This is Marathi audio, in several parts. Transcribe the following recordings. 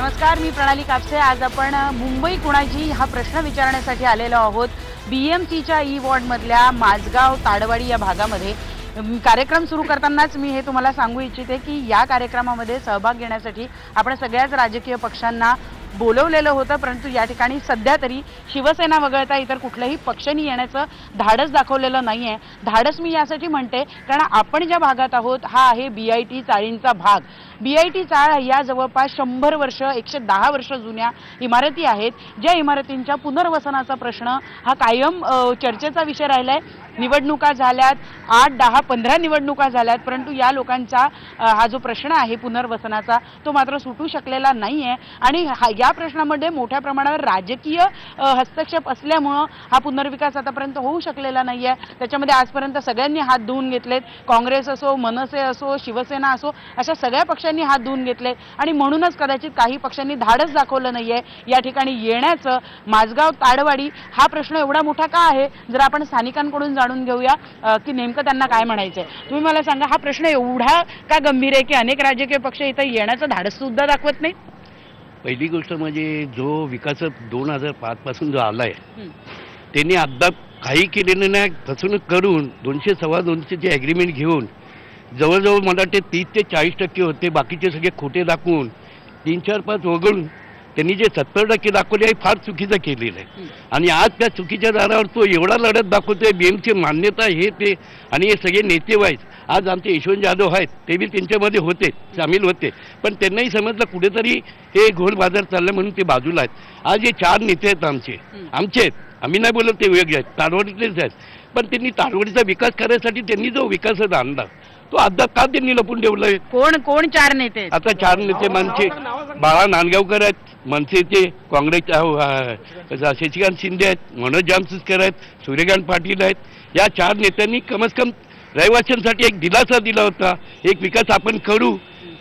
नमस्कार, मी प्रणाली कापसे। आज आपण मुंबई कुणाची हा प्रश्न विचारण्यासाठी आलेलो आहोत। बीएमसीच्या ई वॉर्ड मधल्या माझगाव ताडवाडी या भागामध्ये कार्यक्रम सुरू करतानाच मी हे तुम्हाला सांगू इच्छिते की या कार्यक्रमामध्ये सहभाग घेण्यासाठी आपण सगळ्याच राजकीय पक्षांना बोलवलेलं होतं, परंतु या ठिकाणी सध्या तरी शिवसेना वगळता इतर कुठल्याही पक्षांनी येण्याचं धाडस दाखवलेलं नाही आहे। धाडस मी यासाठी म्हणते कारण आपण ज्या भागात आहोत हा आहे बीआयटी चाळींचा भाग। बीआयटी चाळ या जवळपास 100 वर्ष 110 वर्ष जुन्या इमारती आहेत, ज्या इमारतींच्या पुनर्वसनाचा प्रश्न हा कायम चर्चेचा विषय राहिलाय। निवडणुका झाल्यात, 8, 10, 15 निवडणुका झाल्यात, परंतु या लोकांचा हा जो प्रश्न आहे पुनर्वसनाचा तो मात्र सुटू शकलेला नाही आहे आणि या प्रश्नामध्ये मोठ्या प्रमाणावर राजकीय हस्तक्षेप असल्यामुळे हा पुनर्विकास आतापर्यंत होऊ शकलेला नाही आहे। त्याच्यामध्ये आजपर्यंत सगळ्यांनी हात धुवून घेतलेत, काँग्रेस असो, मनसे असो, शिवसेना असो, अशा सगळ्या पक्षांनी हात धुवून घेतले आणि म्हणूनच कदाचित काही पक्षांनी धाडस दाखवलं नाही आहे या ठिकाणी येण्याचं। माझगाव ताडवाडी हा प्रश्न एवढा मोठा का आहे, जर आपण स्थानिकांकडून जाणून घेऊया की नेमकं त्यांना काय म्हणायचंय। तुम्ही मला सांगा, हा प्रश्न एवढा का गंभीर आहे की अनेक राजकीय पक्ष इथं येण्याचं धाडस सुद्धा दाखवत नाही? पहिली गोष्ट म्हणजे जो विकास 2005 पासून जो आलाय त्यांनी अद्याप काही केलेलं नाही। फसवणूक करून 200 सव्वा 200चे ॲग्रीमेंट घेऊन जवळजवळ मला वाटते 30 ते 40% होते, बाकीचे सगळे खोटे दाखवून 3, 4, 5 वगळून त्यांनी जे 70% दाखवले आहे फार चुकीचं केलेलं आहे। आणि आज त्या चुकीच्या दारावर तो एवढा लढत दाखवतोय, बीएमची मान्यता हे ते, आणि हे सगळे नेते वाईज आज आमचे यशवंत जाधव आहेत ते बी त्यांच्यामध्ये होते, सामील होते, पण त्यांनाही समजलं कुठेतरी हे घोळ बाजार चाललं म्हणून ते बाजूला आहेत। आज हे 4 नेते आहेत आमचे आहेत, आम्ही नाही बोलत ते वेगळे आहेत, तारवाडीतलेच आहेत, पण त्यांनी तारवाडीचा विकास करायसाठी त्यांनी जो विकास आणला तो अद्याप का त्यांनी लपून ठेवलाय? कोण 4 नेते? आता 4 नेते म्हणजे बाळा नांदगावकर आहेत मनसेचे, काँग्रेसच्या शशिकांत शिंदे आहेत, मनोज जामसुस्कर आहेत, सूर्यकांत पाटील आहेत। या 4 नेत्यांनी कमीत कम रहिवाशांसाठी एक दिलासा दिला होता, एक विकास आपण करू,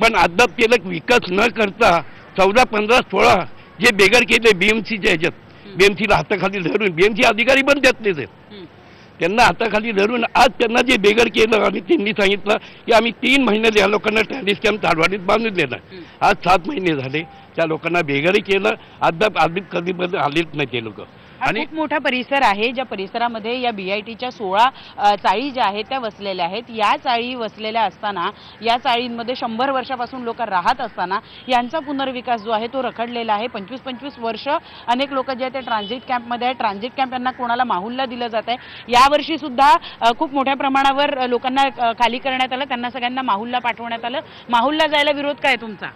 पण अद्याप केलं विकास न करता 14, 15, 16 जे बेघर केले बीएमसीच्या ह्याच्यात, बीएमसीला हाताखाली धरून, बीएमसी अधिकारी पण त्यातलेच आहेत, त्यांना हाताखाली धरून आज त्यांना जे बेघर केलं आणि त्यांनी सांगितलं की आम्ही 3 महिने या लोकांना ट्रॅडिस कॅम्प ताडवाडीत बांधून देणार। आज 7 महिने झाले त्या लोकांना बेघरही केलं, अद्याप कधी आलेच नाही ते लोक। आणि खूप मोठा परिसर आहे, ज्या परिसरामध्ये या बीआयटीच्या 16 चाळी ज्या आहेत त्या वसलेल्या आहेत। या चाळी वसलेल्या असताना, या चाळींमध्ये 100 वर्षापासून लोक राहत असताना यांचा पुनर्विकास जो आहे तो रखडलेला आहे। 25-25 वर्ष अनेक लोक जे आहेत ते ट्रान्झिट कॅम्पमध्ये आहेत। ट्रान्झिट कॅम्प यांना कोणाला माहुल्ला दिलं जात आहे। यावर्षी सुद्धा खूप मोठ्या प्रमाणावर लोकांना खाली करण्यात आलं, त्यांना सगळ्यांना माहुल्ला पाठवण्यात आलं। माहुल्ला जायला विरोध काय तुमचा?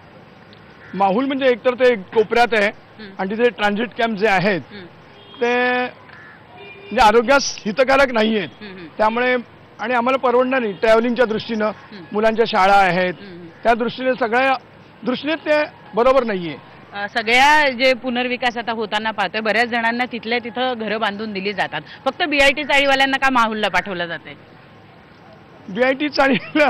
माहुल म्हणजे एकतर ते कोपऱ्यात आहे आणि तिथे ट्रान्झिट कॅम्प जे आहेत ते म्हणजे आरोग्यास हितकारक नाही आहेत, त्यामुळे आणि आम्हाला परवडणार नाही ट्रॅव्हलिंगच्या दृष्टीनं, मुलांच्या शाळा आहेत त्या दृष्टीने, सगळ्या दृष्टीने ते बरोबर नाही आहे। सगळ्या जे पुनर्विकास आता होताना पाहतोय, बऱ्याच जणांना तिथल्या तिथं घरं बांधून दिली जातात, फक्त बीआयटी चाळीवाल्यांना का माहुल्ला पाठवलं जाते? बीआयटी चाळीला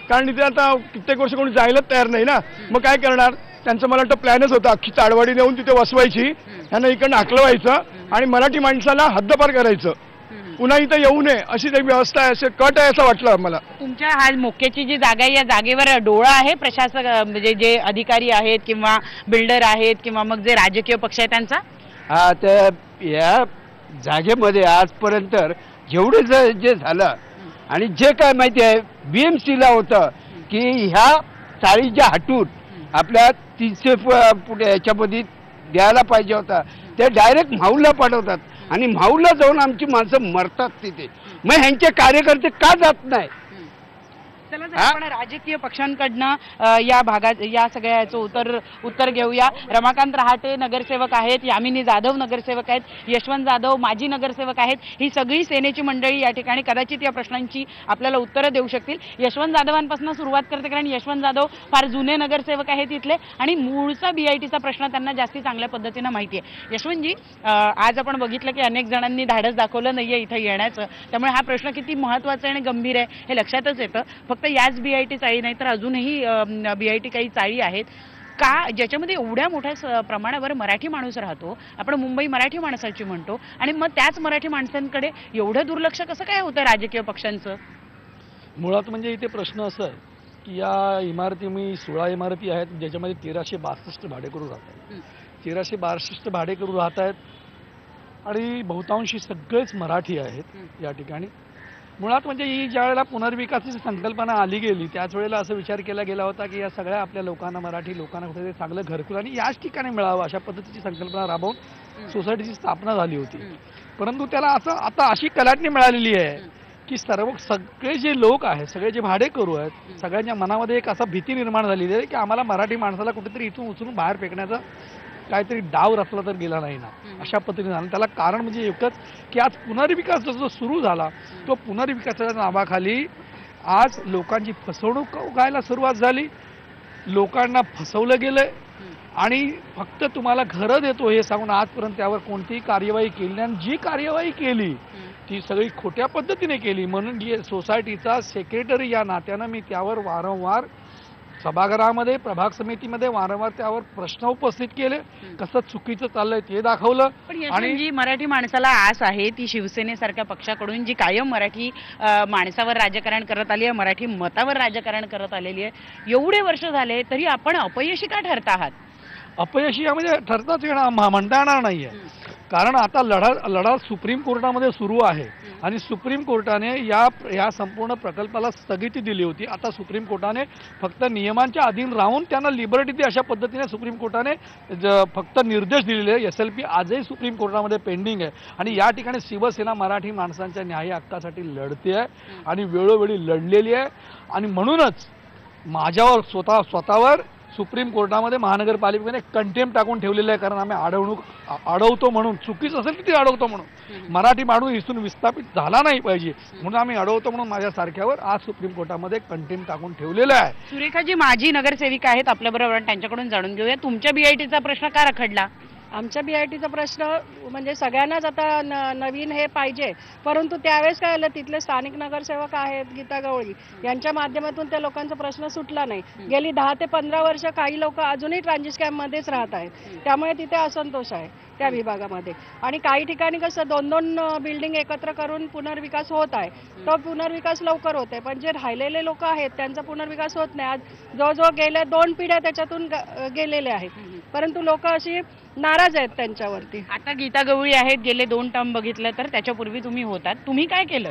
कारण तिथे आता कित्येक वर्ष कोणी जायलाच तयार नाही ना, मग काय करणार? त्यांचं मला वाटतं प्लॅनच होता अख्खी ताडवाडी नेऊन तिथे वसवायची, यांना इकडनं हाकलवायचं आणि मराठी माणसाला हद्दपार करायचं, पुन्हा इथं येऊ नये अशी एक व्यवस्था आहे, असे कट आहे असं वाटलं आम्हाला। तुमच्या हा मोक्याची जी जागा आहे या जागेवर डोळा आहे प्रशासक, म्हणजे जे अधिकारी आहेत किंवा बिल्डर आहेत किंवा मग जे राजकीय पक्ष आहेत त्यांचा? हा, तर या जागेमध्ये आजपर्यंत जेवढं जे झालं आणि जे काय माहिती आहे बीएमसीला होतं की ह्या चाळीच्या हटून आपल्या 300 फुट याच्यामध्ये द्यायला पाहिजे होता, ते डायरेक्ट माहुलला पाठवतात आणि माहुलला जाऊन आमची माणसं मरतात तिथे। मग ह्यांचे कार्यकर्ते का जात नाही? चला जर आपण राजकीय पक्षांकडनं या भागात या सगळ्याचं उत्तर घेऊया। रमाकांत रहाटे नगरसेवक आहेत, यामिनी जाधव नगरसेवक आहेत, यशवंत जाधव माजी नगरसेवक आहेत, ही सगळी सेनेची मंडळी या ठिकाणी कदाचित या प्रश्नांची आपल्याला उत्तरं देऊ शकतील। यशवंत जाधवांपासून सुरुवात करते कारण यशवंत जाधव फार जुने नगरसेवक आहेत इथले आणि मूळचा बीआयटीचा प्रश्न त्यांना जास्ती चांगल्या पद्धतीनं माहिती आहे। यशवंतजी, आज आपण बघितलं की अनेक जणांनी धाडस दाखवलं नाहीये इथं येण्याचं, त्यामुळे हा प्रश्न किती महत्त्वाचा आणि गंभीर आहे हे लक्षातच येतं। फक्त याच बीआयटी चाळी नाही तर अजूनही बीआयटी काही चाळी आहेत का ज्याच्यामध्ये एवढ्या मोठ्या प्रमाणावर मराठी माणूस राहतो, आपण मुंबई मराठी माणसाची म्हणतो, आणि मग त्याच मराठी माणसांकडे एवढं दुर्लक्ष कसं काय होतं राजकीय पक्षांचं? मुळात म्हणजे इथे प्रश्न असा आहे की या इमारती मी 16 इमारती आहेत ज्याच्यामध्ये 1362 भाडेकरू राहत आहेत. 1362 भाडेकरू राहत आहेत आणि बहुतांशी सगळेच मराठी आहेत या ठिकाणी. मुळात म्हणजे ही ज्या वेळेला पुनर्विकासाची संकल्पना आली गेली त्याच वेळेला असं विचार केला गेला होता की या सगळ्या आपल्या लोकांना, मराठी लोकांना कुठेतरी चांगलं घरकुल आणि याच ठिकाणी मिळावं अशा पद्धतीची संकल्पना राबवून सोसायटीची स्थापना झाली होती. परंतु त्याला असं आता अशी कलाटणी मिळालेली आहे की सगळे जे लोक आहेत, सगळे जे भाडेकरू आहेत, सगळ्यांच्या मनामध्ये एक असा भीती निर्माण झालेली आहे की आम्हाला मराठी माणसाला कुठेतरी इथून उचलून बाहेर फेकण्याचा काहीतरी डाव रचला तर गेला नाही ना अशा पद्धतीने झालं. त्याला कारण म्हणजे एकच की आज पुनर्विकास जो सुरू झाला तो पुनर्विकासाच्या नावाखाली आज लोकांची फसवणूक व्हायला सुरुवात झाली. लोकांना फसवलं गेलंय आणि फक्त तुम्हाला घरं देतो हे सांगून आजपर्यंत त्यावर कोणतीही कार्यवाही केली नाही. आणि जी कार्यवाही केली ती सगळी खोट्या पद्धतीने केली. म्हणून सोसायटीचा सेक्रेटरी या नात्यानं मी त्यावर वारंवार सभागृहामध्ये, प्रभाग समितीमध्ये वारंवार त्यावर प्रश्न उपस्थित केले. कसं चुकीचं चाललंय ते दाखवलं. आणि जी मराठी माणसाला आस आहे ती शिवसेनेसारख्या पक्षाकडून जी कायम मराठी माणसावर राजकारण करत आली आहे, मराठी मतावर राजकारण करत आलेली आहे, एवढे वर्ष झाले तरी आपण अपयशी का ठरत आहात? अपयशी म्हणजे ठरताच येणार म्हणता येणार नाहीये. कारण आता लढा सुप्रीम कोर्टामध्ये सुरू आहे आणि सुप्रीम कोर्टाने या संपूर्ण प्रकल्पाला स्थगिती दिली होती. आता सुप्रीम कोर्टाने फक्त नियमांच्या अधीन राहून त्यांना लिबर्टी दे अशा पद्धतीने सुप्रीम कोर्टाने फक्त निर्देश दिलेले आहे. SLP आजही सुप्रीम कोर्टामध्ये पेंडिंग आहे आणि या ठिकाणी शिवसेना मराठी माणसांच्या न्याय हक्कासाठी लढते आहे आणि वेळोवेळी लढलेली आहे. आणि म्हणूनच माझ्यावर स्वतःवर सुप्रीम कोर्टामध्ये महानगरपालिकेने कंटेम्प्ट टाकून ठेवलेलं आहे. कारण आम्ही अडवतो म्हणून, चुकीच असेल की ते अडवतो म्हणून, मराठी माणूस इथून विस्थापित झाला नाही पाहिजे म्हणून आम्ही अडवतो म्हणून माझ्यासारख्यावर आज सुप्रीम कोर्टामध्ये कंटेम्प्ट टाकून ठेवलेलं आहे. सुरेखाजी माजी नगरसेविका आहेत आपल्याबरोबर, त्यांच्याकडून जाणून घेऊया तुमच्या BITचा प्रश्न का रखडला? आमच्या BITचा प्रश्न म्हणजे सगळ्यांनाच आता नवीन हे पाहिजे, परंतु त्यावेळेस काय आलं, तिथले स्थानिक नगरसेवक आहेत गीता गवळी यांच्या माध्यमातून त्या लोकांचा प्रश्न सुटला नाही. गेली 10 ते 15 वर्ष काही लोक अजूनही ट्रान्झिट कॅम्पमध्येच राहत आहेत. त्यामुळे तिथे असंतोष आहे त्या विभागामध्ये. आणि काही ठिकाणी कसं 2-2 बिल्डिंग एकत्र करून पुनर्विकास होत आहे, तो पुनर्विकास लवकर होते. पण जे राहिलेले लोक आहेत त्यांचा पुनर्विकास होत नाही. आज जवळजवळ गेल्या 2 पिढ्या त्याच्यातून गेलेले आहेत, परंतु लोक अशी नाराज आहेत त्यांच्यावरती. आता गीता गवळी आहेत, गेले 2 टर्म बघितलं तर त्याच्यापूर्वी तुम्ही होतात, तुम्ही काय केलं?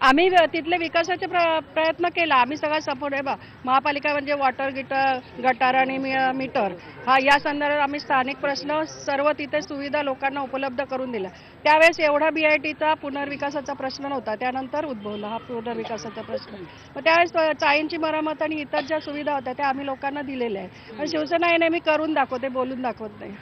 आम्ही तिथले विकासाचे प्रयत्न केला. आम्ही सगळा सपोर्ट आहे महापालिका म्हणजे वॉटर गटार आणि मीटर या संदर्भात आम्ही स्थानिक प्रश्न सर्व तिथे सुविधा लोकांना उपलब्ध करून दिल्या. त्यावेळेस एवढा BITचा पुनर्विकासाचा प्रश्न नव्हता, त्यानंतर उद्भवला हा पुनर्विकासाचा प्रश्न. मग त्यावेळेस चाळींची मरामत आणि इतर ज्या सुविधा होत्या त्या आम्ही लोकांना दिलेल्या आहे. आणि शिवसेना हे नेहमी करून दाखवते, बोलून दाखवत नाही.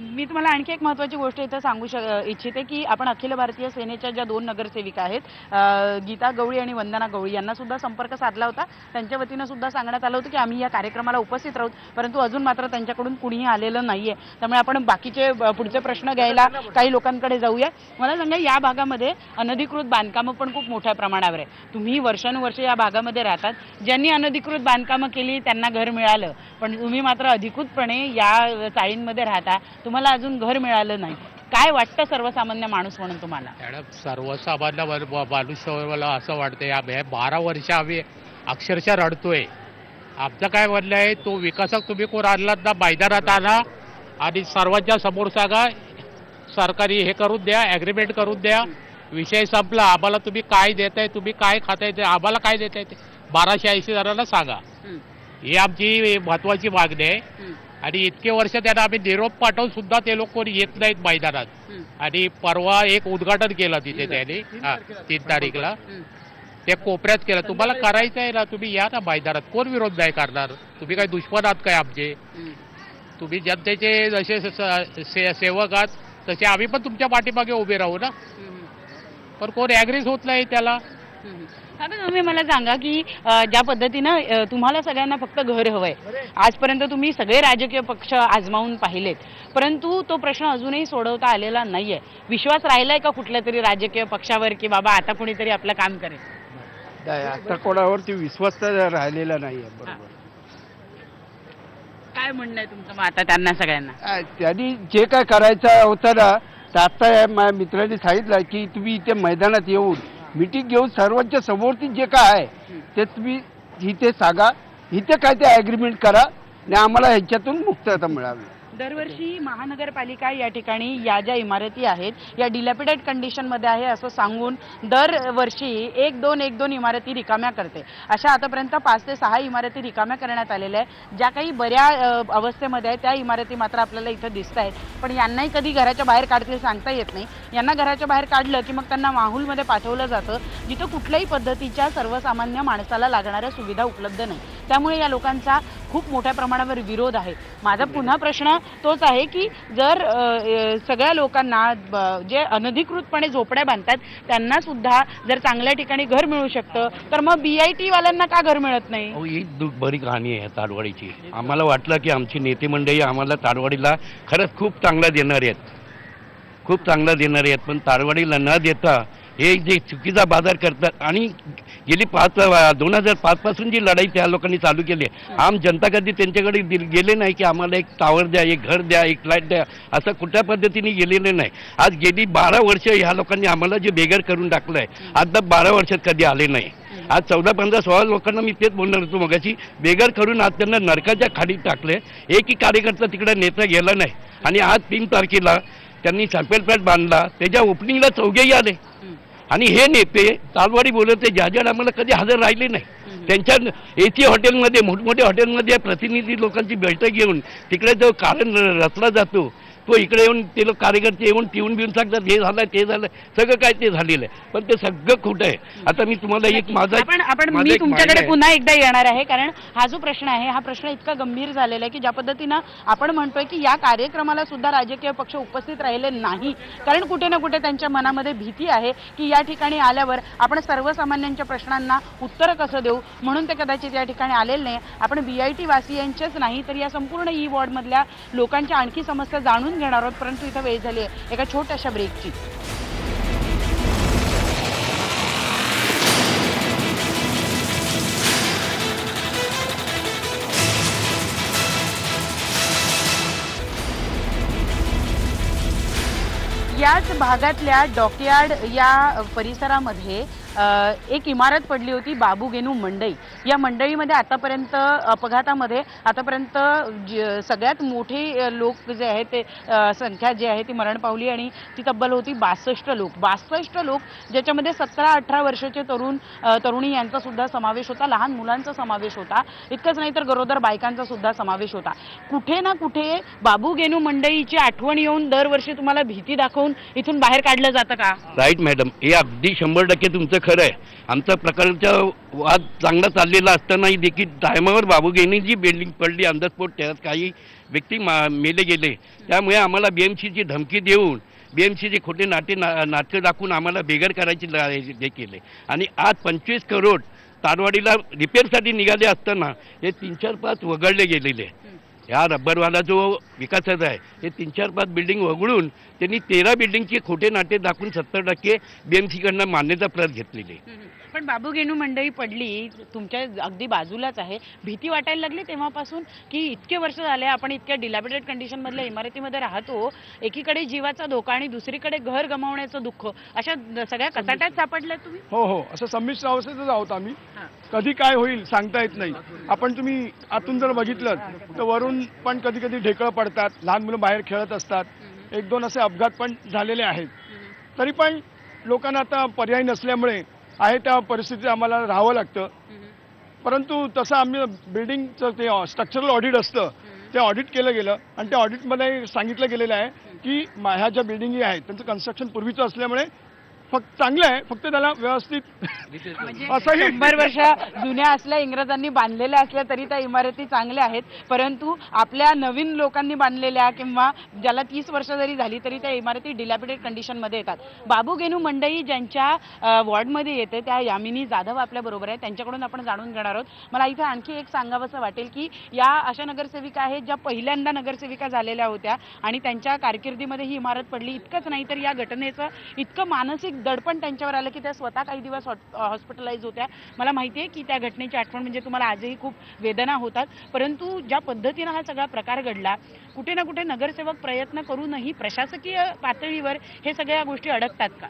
मी तुम्हाला आणखी एक महत्त्वाची गोष्ट इथं सांगू इच्छिते की आपण अखिल भारतीय सेनेच्या ज्या 2 नगरसेविका आहेत गीता गवळी आणि वंदना गवळी यांना सुद्धा संपर्क साधला होता. त्यांच्या वतीनं सुद्धा सांगण्यात आलं होतं की आम्ही या कार्यक्रमाला उपस्थित राहू, परंतु अजून मात्र त्यांच्याकडून कुणीही आलेलं नाहीये. त्यामुळे आपण बाकीचे पुढचे प्रश्न घ्यायला काही लोकांकडे जाऊया. मला सांगा, या भागामध्ये अनधिकृत बांधकामं पण खूप मोठ्या प्रमाणावर आहे. तुम्ही वर्षानुवर्षे या भागामध्ये राहतात, ज्यांनी अनधिकृत बांधकामं केली त्यांना घर मिळालं, पण तुम्ही मात्र अधिकृतपणे या चाळींमध्ये राहता, तुम्हाला अजून घर मिळालं नाही. काय वाटतं सर्वसामान्य माणूस म्हणून तुम्हाला? मॅडम, सर्वसामान्य माणूस असं वाटतं या 12 वर्ष आम्ही अक्षरशः रडतोय. आमचं काय म्हणणं आहे, तो विकासक तुम्ही कोण आणलात ना मैदानात आणा आणि सर्वांच्या समोर सांगा सरकारी हे करून द्या, ॲग्रीमेंट करून द्या, विषय संपला. आम्हाला तुम्ही काय देताय, तुम्ही काय खाताय, ते आम्हाला काय देताय ते 1280 जणांना सांगा. ही आमची महत्वाची मागणी आहे. आणि इतके वर्ष त्यांना आम्ही निरोप पाठवून सुद्धा ते लोक कोणी येत नाहीत मैदानात. आणि परवा एक उद्घाटन केलं तिथे त्यांनी 3 तारीखला ते कोपऱ्यात केलं. तुम्हाला करायचं आहे ना, तुम्ही या ना मैदानात, कोण विरोध नाही करणार. तुम्ही काय दुश्मन आहात काय आमचे? तुम्ही जनतेचे जसे सेवक आहात तसे आम्ही पण तुमच्या पाठीमागे उभे राहू ना. पण कोण ॲग्रीच होत नाही त्याला. आता तुम्ही मला सांगा की ज्या पद्धतीनं तुम्हाला सगळ्यांना फक्त घर हवंय, आजपर्यंत तुम्ही सगळे राजकीय पक्ष आजमावून पाहिलेत, परंतु तो प्रश्न अजूनही सोडवता आलेला नाहीये. विश्वास राहिलाय का कुठल्या तरी राजकीय पक्षावर की बाबा आता कुणीतरी आपलं काम करेल? आता कोणावरती विश्वास तर राहिलेला नाहीये. बरोबर. काय म्हणणं आहे तुमचं मग आता त्यांना सगळ्यांना? त्यांनी जे काय करायचं होतं ना, तर आता माझ्या मित्रांनी सांगितलं की तुम्ही इथे मैदानात येऊन मीटिंग घेऊन सर्वांच्या समोरती जे काय आहे ते तुम्ही इथे सांगा. इथे काय ते ॲग्रीमेंट करा आणि आम्हाला ह्याच्यातून मुक्तता मिळावी. दरवर्षी महानगरपालिका या ठिकाणी या ज्या इमारती आहेत या डिलॅपिडेट कंडिशनमध्ये आहे असं सांगून दरवर्षी एक दोन इमारती रिकाम्या करते. अशा आतापर्यंत 5 ते 6 इमारती रिकाम्या करण्यात आलेल्या आहे. ज्या काही बऱ्या अवस्थेमध्ये आहे त्या इमारती मात्र आपल्याला इथं दिसत आहेत. पण यांनाही कधी घराच्या बाहेर काढतील सांगता येत नाही. यांना घराच्या बाहेर काढलं की मग त्यांना माहूलमध्ये पाठवलं जातं जिथं कुठल्याही पद्धतीच्या सर्वसामान्य माणसाला लागणाऱ्या सुविधा उपलब्ध नाही. त्यामुळे या लोकांचा खूप मोठ्या प्रमाणावर विरोध आहे. माझा पुन्हा प्रश्न तोच आहे की जर सगळ्या लोकांना जे अनधिकृतपणे झोपड्या बांधतात त्यांना सुद्धा जर चांगल्या ठिकाणी घर मिळू शकतं तर मग BIT वाल्यांना का घर मिळत नाही? ही बरी कहाणी आहे ताडवाडीची. आम्हाला वाटलं की आमची नेते मंडळी आम्हाला ताडवाडीला खरंच खूप चांगला देणार आहेत, खूप चांगला देणार आहेत. पण ताडवाडीला न देता हे जे चुकीचा बाजार करतात आणि गेली 2005 पासून जी लढाई त्या लोकांनी चालू केली आहे, आम जनता कधी त्यांच्याकडे गेले नाही की आम्हाला एक टावर द्या, एक घर द्या, एक फ्लॅट द्या, असं कुठल्या पद्धतीने गेलेले नाही. आज गेली 12 वर्ष ह्या लोकांनी आम्हाला जे बेघर करून टाकलं आहे, आता 12 वर्षात कधी आले नाही. आज 14, 15, 16 लोकांना मी तेच बोलणार होतो मगाशी, बेघर करून आज त्यांना नरकाच्या खाडीत टाकले. एकही कार्यकर्ता तिकडे नेता गेला नाही. आणि आज 3 तारखेला त्यांनी सॅम्पल फ्लॅट बांधला, त्याच्या ओपनिंगला 4घेही आले. आणि हे नेते तालवाडी बोलवते ज्या आम्हाला कधी हजर राहिले नाही. त्यांच्या AC हॉटेलमध्ये, मोठमोठ्या हॉटेलमध्ये प्रतिनिधी लोकांची बैठक घेऊन तिकडे जो कारण रचला जातो तो इकडे येऊन ते लोक कार्यकर्ते येऊन पिऊन बिऊन सांगतात हे झालं ते झालं, सगळं काय ते झालेलं आहे. पण ते सगळं खोटं आहे. आता मी तुम्हाला एक आपण मी तुमच्याकडे पुन्हा एकदा येणार आहे कारण हा जो प्रश्न आहे हा प्रश्न इतका गंभीर झालेला आहे की ज्या पद्धतीनं आपण म्हणतोय की या कार्यक्रमाला सुद्धा राजकीय पक्ष उपस्थित राहिले नाही कारण कुठे ना कुठे त्यांच्या मनामध्ये भीती आहे की या ठिकाणी आल्यावर आपण सर्वसामान्यांच्या प्रश्नांना उत्तर कसं देऊ, म्हणून ते कदाचित या ठिकाणी आलेले नाही. आपण BIT वासियांचेच नाही तर या संपूर्ण E वॉर्डमधल्या लोकांच्या आणखी समस्या जाणून घेणार आहोत. परंतु इथं वेळ झाली आहे एका छोट्याशा ब्रेकची. याच भागातल्या डॉकयार्ड या परिसरामध्ये एक इमारत पडली होती बाबू गेनू मंडई. या मंडईमध्ये आतापर्यंत अपघातामध्ये सगळ्यात मोठे लोक जे आहेत ते संख्या जी आहे ती मरण पावली आणि ती तब्बल होती 62 लोक ज्याच्यामध्ये 17-18 वर्षाचे तरुणी यांचा सुद्धा समावेश होता, लहान मुलांचा समावेश होता. इतकंच नाही तर गरोदर बायकांचा सुद्धा समावेश होता. कुठे ना कुठे बाबू गेनू मंडईची आठवण येऊन दरवर्षी तुम्हाला भीती दाखवून इथून बाहेर काढलं जातं का? राईट मॅडम, हे अगदी 100% तुमचं खरं आहे. आमचा प्रकारचा वाद चांगला चाललेला असतानाही देखील टायमावर बाबू गेनीची बिल्डिंग पडली अंधस्फोट, त्यात काही व्यक्ती मेले गेले. त्यामुळे आम्हाला BMCची धमकी देऊन BMCचे खोटे नाटकं दाखवून आम्हाला बेघर करायची हे केले. आणि आज 25 करोड ताडवाडीला रिपेअरसाठी निघाले असताना हे 3-4-5 वगळले गेलेले. ह्या रब्बरवाला जो विकासाचा आहे हे 3-4-5 बिल्डिंग वगळून त्यांनी 13 बिल्डिंगचे खोटे नाटे दाखवून 70% BMCकडनं मान्यता प्रत घेतलेली. पण बाबू गेनू मंडई पडली तुमच्या अगदी बाजूलाच आहे. भीती वाटायला लागली तेव्हापासून की इतके वर्ष झाले आपण इतक्या डिलॅपिडेट कंडिशन मधल्या इमारतीमध्ये राहतो, एकीकडे जीवाचा धोका आणि दुसरीकडे घर गमावण्याचं दुःख, अशा सगळ्या कचाट्यात सापडल्या तुम्ही? हो, असं संमिश्र अवस्थेतच आहोत आम्ही. कधी काय होईल सांगता येत नाही. तुम्ही आतून जर बघितलं तर वरून पण कधी कधी ढेकळं पडतात, लहान मुलं बाहेर खेळत असतात, 1-2 असे अपघात पण झालेले आहेत. तरी पण लोकांना आता पर्याय नसल्यामुळे आहे त्या परिस्थितीत आम्हाला राहावं लागतं. परंतु तसं आम्ही बिल्डिंगचं ते स्ट्रक्चरल ऑडिट असतं ते ऑडिट केलं गेलं आणि त्या ऑडिटमध्ये सांगितलं गेलेलं आहे की ह्या ज्या बिल्डिंगी आहेत त्यांचं कन्स्ट्रक्शन पूर्वीचं असल्यामुळे फक्त चांगलं आहे, फक्त त्याला व्यवस्थित असंही 100 वर्ष जुन्या असल्या इंग्रजांनी बांधलेल्या असल्या तरी त्या इमारती चांगल्या आहेत. परंतु आपल्या नवीन लोकांनी बांधलेल्या किंवा ज्याला 30 वर्ष जरी झाली तरी त्या इमारती डिलॅपिडेट कंडिशनमध्ये येतात. बाबू गेनू मंडई ज्यांच्या वॉर्डमध्ये येते त्या यामिनी जाधव आपल्या बरोबर आहे, त्यांच्याकडून आपण जाणून घेणार आहोत. मला इथे आणखी एक सांगावंसं वाटेल की या अशा नगरसेविका आहेत ज्या पहिल्यांदा नगरसेविका झालेल्या होत्या आणि त्यांच्या कारकिर्दीमध्ये ही इमारत पडली. इतकंच नाही तर या घटनेचं इतकं मानसिक दडपण त्यांच्यावर आलं की त्या स्वतः काही दिवस हॉस्पिटलाइज होत्या. मला माहिती आहे की त्या घटनेची आठवण म्हणजे तुम्हाला आजही खूप वेदना होतात. परंतु ज्या पद्धतीनं हा सगळा प्रकार घडला, कुठे ना कुठे नगरसेवक प्रयत्न करूनही प्रशासकीय पातळीवर हे सगळ्या गोष्टी अडकतात का?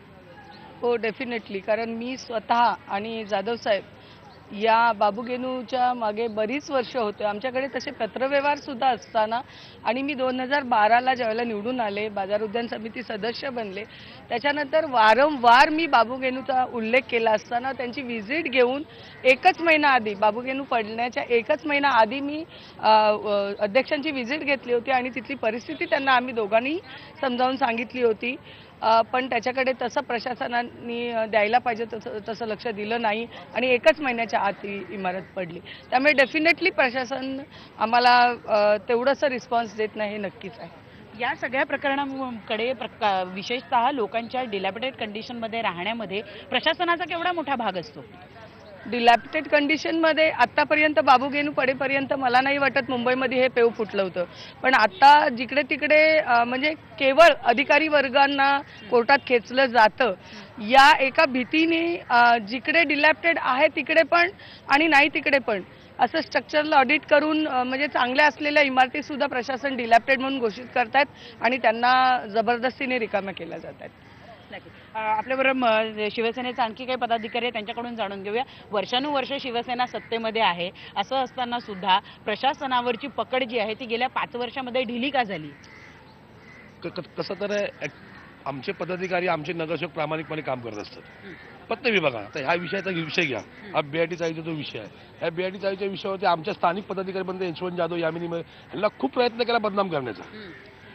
हो, डेफिनेटली. कारण मी स्वतः आणि जाधव साहेब या बाबूगेनूच्या मागे बरीच वर्ष होते. आमच्याकडे तसे पत्रव्यवहार सुद्धा असताना आणि मी 2012ला ज्यावेळेला निवडून आले, बाजार उद्यान समिती सदस्य बनले, त्याच्यानंतर वारंवार मी बाबूगेनूचा उल्लेख केला असताना त्यांची व्हिजिट घेऊन एकच महिना आधी, बाबूगेनू पडण्याच्या एकच महिना आधी मी अध्यक्षांची व्हिजिट घेतली होती आणि तिथली परिस्थिती त्यांना आम्ही दोघांनी समजावून सांगितली होती. पण त्याच्याकडे तसं प्रशासनाने द्यायला पाहिजे तसं लक्ष दिलं नाही आणि एकच महिन्याच्या आत ही इमारत पडली. त्यामुळे डेफिनेटली प्रशासन आम्हाला तेवढंसं रिस्पॉन्स देत नाही हे नक्कीच आहे. या सगळ्या प्रकरणाकडे विशेषतः लोकांच्या डिलॅपिडेट कंडिशनमध्ये राहण्यामध्ये प्रशासनाचा केवढा मोठा भाग असतो? डिलॅपिटेड कंडिशनमध्ये आत्तापर्यंत बाबूगेनू पडेपर्यंत मला नाही वाटत मुंबईमध्ये हे पेव फुटलं होतं. पण आता जिकडे तिकडे म्हणजे केवळ अधिकारी वर्गांना कोर्टात खेचलं जातं या एका भीतीने जिकडे डिलॅपिटेड आहे तिकडे पण आणि नाही तिकडे पण असं स्ट्रक्चरल ऑडिट करून म्हणजे चांगल्या असलेल्या इमारती सुद्धा प्रशासन डिलॅपिटेड म्हणून घोषित करतायत आणि त्यांना जबरदस्तीने रिकाम्या केल्या जात आहेत. आपल्याबरोबर शिवसेनेचे आणखी काही पदाधिकारी आहेत, त्यांच्याकडून जाणून घेऊया. वर्षानुवर्ष शिवसेना सत्तेमध्ये आहे, असं असताना सुद्धा प्रशासनावरची पकड जी आहे ती गेल्या 5 वर्षामध्ये ढिली का झाली? कसं तर आमचे पदाधिकारी आमचे नगरसेवक प्रामाणिकपणे काम करत असतात. पत्र विभागा आता ह्या विषयाचा विषय घ्या, हा BIT चाळीचा जो विषय आहे, ह्या BIT चाळीच्या विषयावरती आमच्या स्थानिक पदाधिकारी बनते यशवंत जाधव, यामिनी यांना खूप प्रयत्न केला बदनाम करण्याचा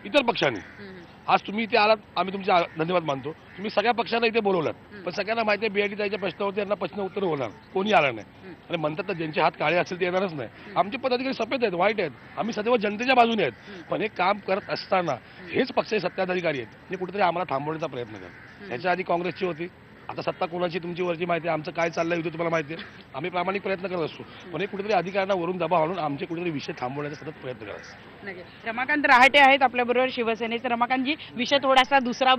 इतर पक्षाने. आज तुम्ही इथे आलात, आम्ही तुमचे धन्यवाद मानतो. तुम्ही सगळ्या पक्षांना इथे बोलवलात, पण सगळ्यांना माहिती आहे BIT चाळीच्या प्रश्नावरती यांना प्रश्न उत्तर होणार, कोणी आला नाही. आणि म्हणतात तर ज्यांचे हात काळे असतील ते येणारच नाही. आमचे पदाधिकारी सफेद आहेत, वाईट आहेत, आम्ही सदैव जनतेच्या बाजूने आहेत. पण हे काम करत असताना हेच पक्ष सत्ताधारी आहेत जे कुठेतरी आम्हाला थांबवण्याचा प्रयत्न करतात. ह्याच्या आधी काँग्रेसची होती, आता सत्ता कोणाची तुमची वरची माहिती आहे, आमचं काय चाललंय होतं तुम्हाला माहिती आहे. आम्ही प्रामाणिक प्रयत्न करत असतो, पण हे कुठेतरी अधिकाऱ्यांना वरून दबाव आणून आमचे कुठेतरी विषय थांबवण्याचा सतत प्रयत्न करत. रमाकांत रहाटे आहेत आपल्याबरोबर शिवसेनेचे. रमाकांतजी, विषय थोडासा दुसरा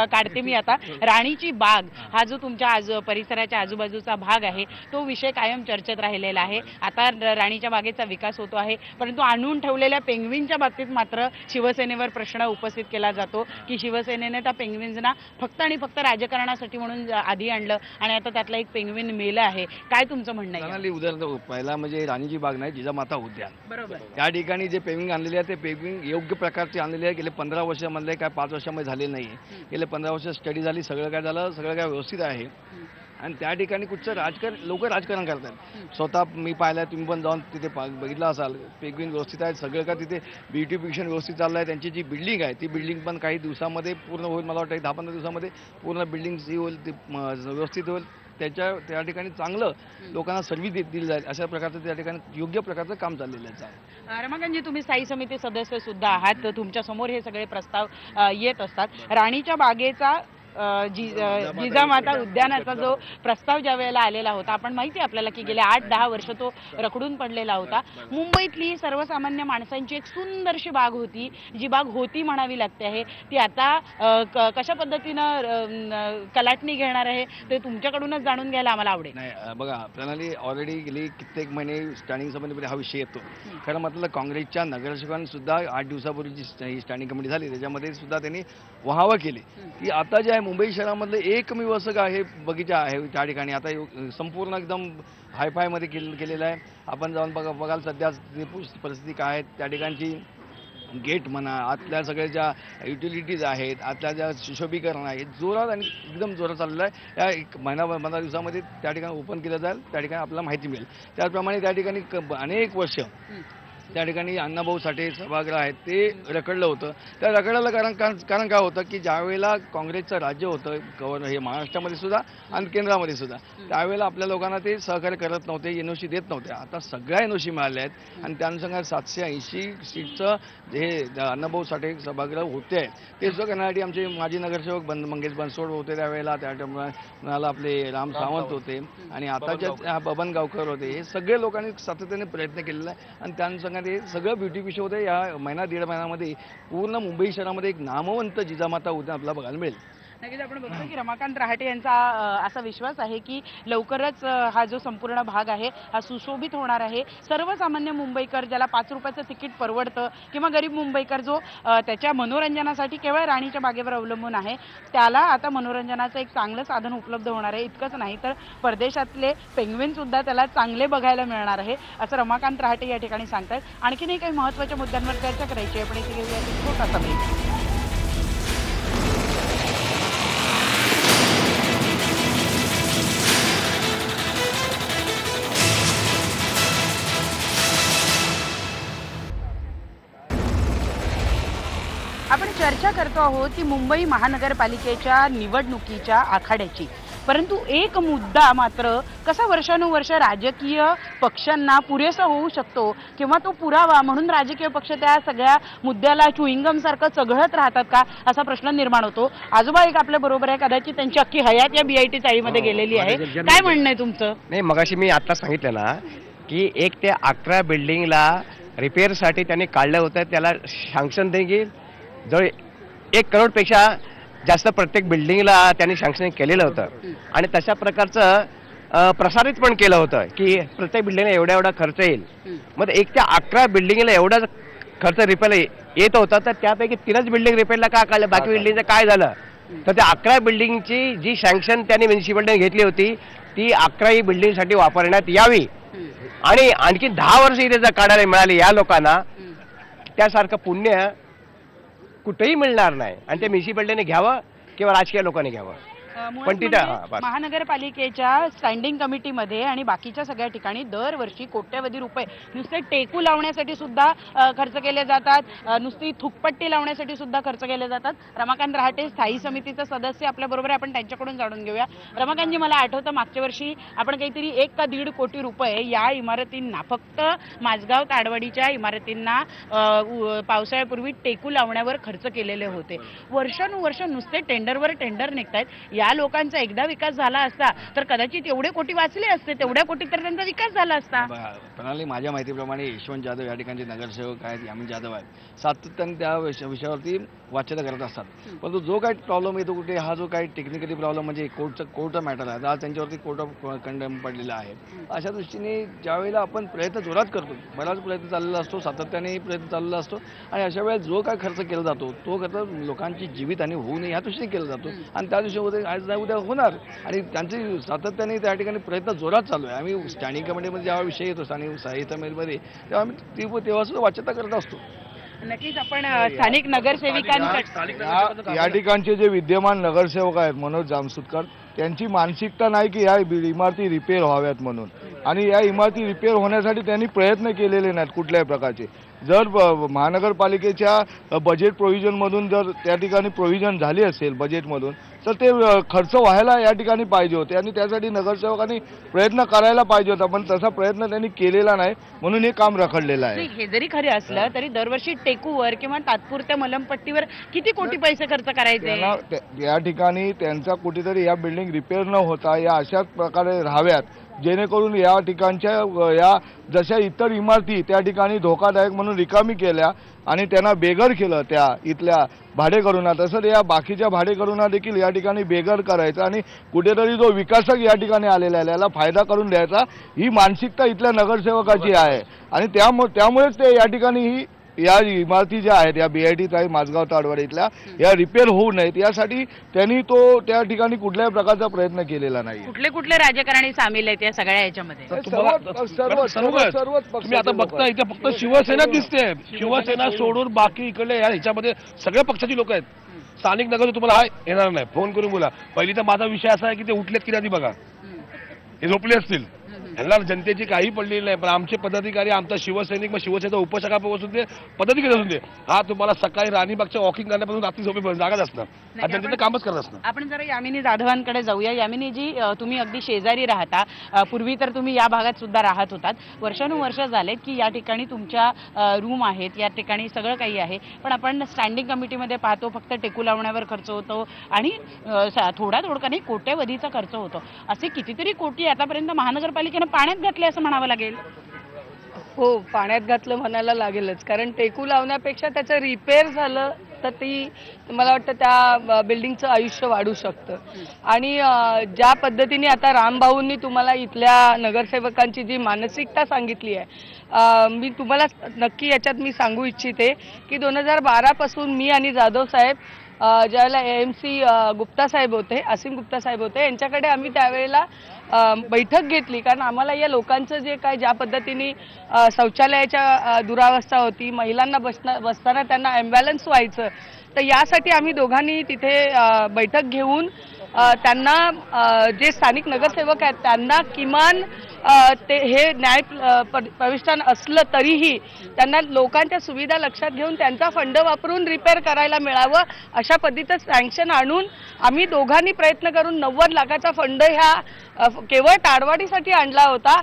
काढते मी आता. राणीची बाग हा जो तुमच्या परिसराच्या आजूबाजूचा भाग आहे तो विषय कायम चर्चेत राहिलेला आहे. आता राणीच्या बागेचा विकास होतो आहे, परंतु आणून ठेवलेल्या पेंग्विनच्या बाबतीत मात्र शिवसेनेवर प्रश्न उपस्थित केला जातो की शिवसेनेने त्या पेंग्विन्सना फक्त आणि फक्त राजकारणासाठी म्हणून आधी आणलं आणि आता त्यातला एक पेंग्विन मेलं आहे. काय तुमचं म्हणणं आहे? उदाहरण पहिला म्हणजे राणीची बाग नाही, जिजामाता उद्यान. बरोबर. त्या ठिकाणी जे पेविंग आणलेले आहे ते पेविंग योग्य प्रकारचे आणलेले आहे. गेले 15 वर्षामधले काय 5 वर्षामध्ये झाले नाही. गेले 15 वर्ष स्टडी झाली, सगळं काय झालं, सगळं काय व्यवस्थित आहे. आणि त्या ठिकाणी कुठचं लोक राजकारण करतात. स्वतः मी पाहिलं, तुम्ही पण जाऊन तिथे बघितलं असाल, पेंग्विन व्यवस्थित आहे, सगळं काय तिथे ब्युटिफिकेशन व्यवस्थित चाललं आहे. त्यांची जी बिल्डिंग आहे ती बिल्डिंग पण काही दिवसामध्ये पूर्ण होईल. मला वाटतं 10-15 दिवसामध्ये पूर्ण बिल्डिंग जी होईल ती व्यवस्थित होईल. त्या ठिकाणी चांगलं लोकांना सर्व्हिस दिली जाईल अशा प्रकारचं त्या ठिकाणी योग्य प्रकारचं काम चाललेलं आहे. रमाकांतजी, तुम्ही स्थायी समिती सदस्य सुद्धा आहात, तुमच्या समोर हे सगळे प्रस्ताव येत असतात. राणीच्या बागेचा जिजामाता उद्यानाचा जो प्रस्ताव ज्या वेळेला आलेला होता, आपण माहिती आहे आपल्याला की गेल्या 8-10 वर्ष तो रखडून पडलेला होता. मुंबईतली सर्वसामान्य माणसांची एक सुंदरशी बाग होती, जी बाग होती म्हणावी लागते आहे, ती आता कशा पद्धतीनं कलाटणी घेणार आहे ते तुमच्याकडूनच जाणून घ्यायला आम्हाला आवडेल. नाही बघा, प्रणाली ऑलरेडी गेली कित्येक महिने स्टँडिंग समितीमध्ये हा विषय येतो. खरं म्हटलं काँग्रेसच्या नगरसेवकांनी सुद्धा 8 दिवसापूर्वी जी स्टँडिंग कमिटी झाली त्याच्यामध्ये सुद्धा त्यांनी वहावा केली की आता जे आहे मुंबई शहरामधलं एकमेव असं काय हे बगीचा आहे त्या ठिकाणी आता संपूर्ण एकदम हायफायमध्ये केलेलं आहे. आपण जाऊन बघाल सध्या परिस्थिती काय आहे त्या ठिकाणची. गेट म्हणा, आतल्या सगळ्या ज्या युटिलिटीज आहेत, आतल्या ज्या सुशोभीकरण आहे, जोरात आणि एकदम जोरात चाललेलं आहे. या 15 दिवसामध्ये त्या ठिकाणी ओपन केलं जाईल, त्या ठिकाणी आपल्याला माहिती मिळेल. त्याचप्रमाणे त्या ठिकाणी अनेक वर्ष त्या ठिकाणी अण्णाभाऊ साठे सभागृह आहेत ते रखडलं होतं. त्या रखडायला कारण काय होतं की ज्यावेळेला काँग्रेसचं राज्य होतं हे महाराष्ट्रामध्ये सुद्धा आणि केंद्रामध्ये सुद्धा, त्यावेळेला आपल्या लोकांना ते सहकार्य करत नव्हते, NOC देत नव्हते. आता सगळ्या NOC मिळाल्या आहेत आणि त्यानुसार 780 सीटचं जे अण्णाभाऊ साठे सभागृह होते आहे ते सुद्धा करण्यासाठी आमचे माजी नगरसेवक मंगेश बनसोड होते त्यावेळेला, त्यामुळे आपले राम सावंत होते आणि आताच्या बबन गावकर होते. हे सगळे लोकांनी सातत्याने प्रयत्न केलेला आहे आणि त्यानुसार ते सगळं ब्युटिफिकेशन होतं. या 1-1.5 महिन्यामध्ये पूर्ण मुंबई शहरामध्ये एक नामवंत जिजामाता उद्यान आपल्याला बघायला मिळेल. नक्कीच आपण बघतो की रमाकांत रहाटे यांचा असा विश्वास आहे की लवकरच हा जो संपूर्ण भाग आहे हा सुशोभित होणार आहे. सर्वसामान्य मुंबईकर ज्याला 5 रुपयाचं तिकीट परवडतं किंवा गरीब मुंबईकर जो त्याच्या मनोरंजनासाठी केवळ राणीच्या बागेवर अवलंबून आहे, त्याला आता मनोरंजनाचं एक चांगलं साधन उपलब्ध होणार आहे. इतकंच नाही तर परदेशातले पेंग्विन सुद्धा त्याला चांगले बघायला मिळणार आहे, असं रमाकांत रहाटे या ठिकाणी सांगतात. आणखीनही काही महत्त्वाच्या मुद्द्यांवर चर्चा करायची आहे, पण इथे घेऊया एक छोटासा ब्रेक. आपण चर्चा करतो आहोत की मुंबई महानगरपालिकेच्या निवडणुकीच्या आखाड्याची, परंतु एक मुद्दा मात्र कसा वर्षानुवर्ष राजकीय पक्षांना पुरेसा होऊ शकतो किंवा तो पुरावा म्हणून राजकीय पक्ष त्या सगळ्या मुद्द्याला च्युइंगम सारखं चघळत राहतात का, असा प्रश्न निर्माण होतो. आजोबा एक आपल्या बरोबर आहे, कदाचित त्यांची अख्खी हयात या BIT चाळीमध्ये गेलेली आहे. काय म्हणणं आहे तुमचं? नाही, मगाशी मी आता सांगितलं ना की 1 ते 11 बिल्डिंगला रिपेअरसाठी त्यांनी काढलं होतं, त्याला सँक्शन देईल जवळ 1 करोडपेक्षा जास्त प्रत्येक बिल्डिंगला त्यांनी सँक्शन केलेलं होतं आणि तशा प्रकारचं प्रसारित पण केलं होतं की प्रत्येक बिल्डिंगला एवढा खर्च येईल. मग 1 ते 11 बिल्डिंगला एवढा खर्च रिपेअरला येत होता, तर त्यापैकी 3च बिल्डिंग रिपेअरला का काढलं, बाकी बिल्डिंगचं काय झालं? तर त्या 11 बिल्डिंगची जी सँक्शन त्यांनी म्युन्सिपालिटीने घेतली होती ती 11ही बिल्डिंगसाठी वापरण्यात यावी आणि आणखी 10 वर्ष इथे जर काढायला मिळाली या लोकांना, त्यासारखं पुण्य कुठेही मिळणार नाही आणि ते म्युन्सिपालिटीने घ्यावं किंवा राजकीय लोकांनी घ्यावं. मुळात पण तिथं म्हणजे महानगरपालिकेच्या स्टँडिंग कमिटीमध्ये आणि बाकीच्या सगळ्या ठिकाणी दरवर्षी कोट्यवधी रुपये नुसते टेकू लावण्यासाठी सुद्धा खर्च केले जातात, नुसती थुकपट्टी लावण्यासाठी सुद्धा खर्च केले जातात. रमाकांत रहाटे स्थायी समितीचे सदस्य आपल्या बरोबर आहे, आपण त्यांच्याकडून जाणून घेऊया. रमाकांतजी, मला आठवतं मागच्या वर्षी आपण काहीतरी 1 का 1.5 कोटी रुपये या इमारतींना, फक्त माझगाव ताडवाडीच्या इमारतींना पावसाळ्यापूर्वी टेकू लावण्यावर खर्च केलेले होते. वर्षानुवर्ष नुसते टेंडरवर टेंडर निघतायत. या लोकांचा एकदा विकास झाला असता तर कदाचित एवढे कोटी वाचले असते, तेवढ्या कोटीत तर त्यांचा विकास झाला असता. प्रणाली, माझ्या माहितीप्रमाणे यशवंत जाधव या ठिकाणचे नगरसेवक आहेत, यामिनी जाधव आहेत, सातत्याने त्या विषयावरती वाच्यता करत असतात. परंतु जो काही प्रॉब्लेम येतो कुठे, हा जो काही टेक्निकली प्रॉब्लेम म्हणजे कोर्टचा मॅटर आहे, आज त्यांच्यावरती कोर्ट ऑफ कंडेम पडलेला आहे. अशा दृष्टीने ज्यावेळेला आपण प्रयत्न जोरात करतो, बराच प्रयत्न चाललेला असतो, सातत्याने प्रयत्न चाललेला असतो आणि अशा वेळेस जो काय खर्च केला जातो तो खर्च लोकांची जीवितहानी होऊ नये या दृष्टीने केला जातो आणि त्या दिवशी आज नाही उद्या होणार आणि त्यांची सातत्याने त्या ठिकाणी प्रयत्न जोरात चालू आहे. आम्ही स्टँडिंग कमिटीमध्ये जेव्हा विषय येतो स्थानिक समितीमध्ये तेव्हा आम्ही तेव्हा सुद्धा वाच्यता करत असतो. नक्कीच आपण स्थानिक नगरसेविकांकडे, या ठिकाणचे जे विद्यमान नगरसेवक आहेत मनोज जामसुदकर, त्यांची मानसिकता नाही की या इमारती रिपेअर व्हाव्यात म्हणून, आणि या इमारती रिपेअर होण्यासाठी त्यांनी प्रयत्न केलेले नाहीत कुठल्याही प्रकारचे. जर महानगरपालिकेच्या बजेट प्रोव्हिजनमधून जर त्या ठिकाणी प्रोव्हिजन झाली असेल बजेटमधून, तर ते खर्च व्हायला या ठिकाणी पाहिजे होते आणि त्यासाठी नगरसेवकांनी प्रयत्न करायला पाहिजे होता, पण तसा प्रयत्न त्यांनी केलेला नाही म्हणून हे काम रखडलेलं आहे. हे जरी खरे असलं तरी दरवर्षी टेकूवर किंवा तात्पुरत्या मलमपट्टीवर किती कोटी पैसे खर्च करायचे? या ठिकाणी त्यांचा कुठेतरी या बिल्डिंग रिपेअर न होता या अशाच प्रकारे राहाव्यात, जेणेकरून या ठिकाणच्या या जशा इतर इमारती त्या ठिकाणी धोकादायक म्हणून रिकामी केल्या आणि त्यांना बेघर केलं त्या इथल्या भाडेकरूंना, तसंच या बाकीच्या भाडेकरूंना देखील या ठिकाणी बेघर करायचं आणि कुठेतरी जो विकासक या ठिकाणी आलेला आहे याला फायदा करून द्यायचा, ही मानसिकता इथल्या नगरसेवकाची आहे आणि त्यामुळेच ते या ठिकाणी ही या इमारती ज्या आहेत या BIT चाळी माझगाव ताडवाडी इथल्या या रिपेअर होऊ नयेत यासाठी त्यांनी तो त्या ठिकाणी कुठल्याही प्रकारचा प्रयत्न केलेला नाही. कुठले कुठले राजकारणी सामील आहेत या सगळ्या याच्यामध्ये? तुम्ही आता बघता इथे फक्त शिवसेना दिसते, शिवसेना सोडून बाकी इकडे ह्याच्यामध्ये सगळ्या पक्षाची लोक आहेत. स्थानिक नगर तुम्हाला हा येणार नाही, फोन करून बोला. पहिली तर माझा विषय असा आहे की ते उठलेत की नाही बघा, हे झोपले असतील, ह्यांना जनतेची काही पडलेली नाही. पण आमचे पदाधिकारी, आमचा शिवसैनिक, मग शिवसेनेचा उपशाखापासून ते पदाधिकारी असून दे, हा तुम्हाला सकाळी राणीबागच्या वॉकिंग करण्यापासून रात्री झोपेपर्यंत जागाच असणार, जनतेचं कामच करत असणार. आपण जरा यामिनी जाधवांकडे जाऊया. यामिनीजी, तुम्ही अगदी शेजारी राहता, पूर्वी तर तुम्ही या भागात सुद्धा राहत होतात. वर्षानुवर्ष झालेत की या ठिकाणी तुमच्या रूम आहेत, या ठिकाणी सगळं काही आहे, पण आपण स्टँडिंग कमिटीमध्ये पाहतो फक्त टेकू लावण्यावर खर्च होतो आणि थोडा नाही कोट्यवधीचा खर्च होतो. असे कितीतरी कोटी आतापर्यंत महानगरपालिकेनं पाण्यात घातले असं म्हणावं लागेल. हो, पाण्यात घातलं म्हणायला लागेलच, कारण टेकू लावण्यापेक्षा त्याचं रिपेअर झालं तर ती मला वाटतं त्या बिल्डिंगचं आयुष्य वाढू शकतं. आणि ज्या पद्धतीने आता रामभाऊंनी तुम्हाला इथल्या नगरसेवकांची जी मानसिकता सांगितली आहे, मी तुम्हाला नक्की याच्यात मी सांगू इच्छिते की 2012 पासून मी आणि जाधव साहेब ज्यावेळेला AMC गुप्ता साहेब होते, असीम गुप्ता साहेब होते, यांच्याकडे आम्ही त्यावेळेला बैठक घेतली. कारण आम्हाला या लोकांचं जे काय ज्या पद्धतीने शौचालयाच्या दुरावस्था होती, महिलांना बसताना त्यांना ॲम्ब्युलन्स व्हायचं, तर यासाठी आम्ही दोघांनी तिथे बैठक घेऊन त्यांना जे स्थानिक नगरसेवक आहेत त्यांना किमान ते हे न्याय प्रविष्ठान असलं तरीही त्यांना लोकांच्या सुविधा लक्षात घेऊन त्यांचा फंड वापरून रिपेअर करायला मिळावं अशा पद्धतीचं सँक्शन आणून आम्ही दोघांनी प्रयत्न करून 90 लाखाचा फंड ह्या केवळ ताडवाडीसाठी आणला होता.